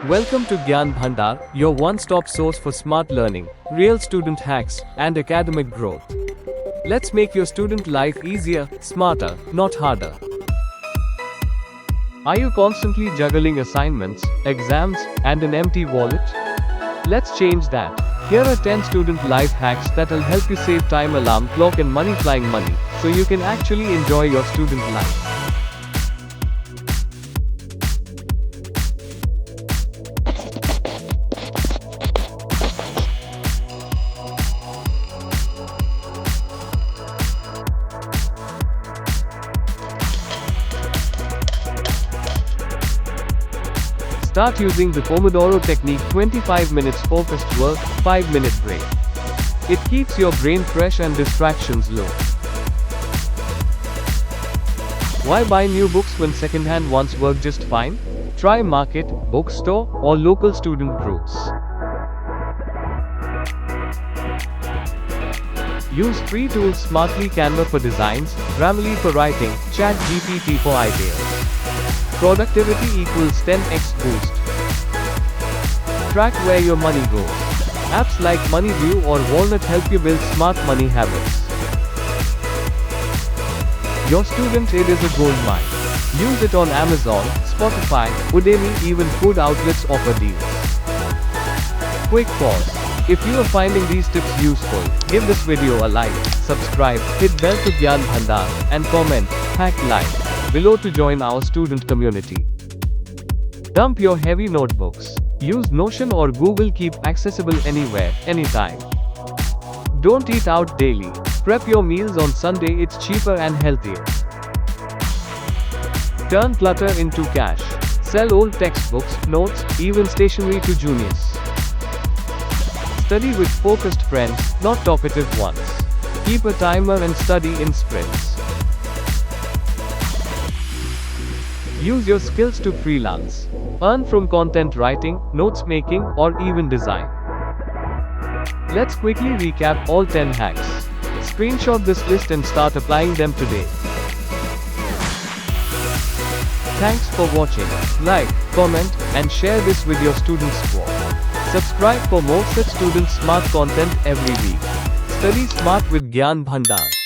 Welcome to Gyan Bhandar, your one-stop source for smart learning, real student hacks, and academic growth. Let's make your student life easier, smarter, not harder. Are you constantly juggling assignments, exams, and an empty wallet? Let's change that. Here are 10 student life hacks that'll help you save time, alarm clock, and money flying money, so you can actually enjoy your student life. Start using the Pomodoro technique: 25 minutes focused work, 5-minute break. It keeps your brain fresh and distractions low. Why buy new books when second-hand ones work just fine? Try market, bookstore, or local student groups. Use free tools smartly: Canva for designs, Grammarly for writing, ChatGPT for ideas. Productivity equals 10x boost. Track where your money goes. Apps like MoneyView or Walnut help you build smart money habits. Your student aid is a gold mine. Use it on Amazon, Spotify, Udemy, even food outlets offer deals. Quick pause. If you are finding these tips useful, give this video a like, subscribe, hit bell to Gyan Bhandar, and comment, hack life, below to join our student community. Dump your heavy notebooks. Use Notion or Google Keep, accessible anywhere, anytime. Don't eat out daily. Prep your meals on Sunday, it's cheaper and healthier. Turn clutter into cash. Sell old textbooks, notes, even stationery to juniors. Study with focused friends, not talkative ones. Keep a timer and study in sprints. Use your skills to freelance. Earn from content writing, notes making, or even design. Let's quickly recap all 10 hacks. Screenshot this list and start applying them today. Thanks for watching. Like, comment, and share this with your student squad. Subscribe for more such student smart content every week. Study smart with Gyan Bhandar.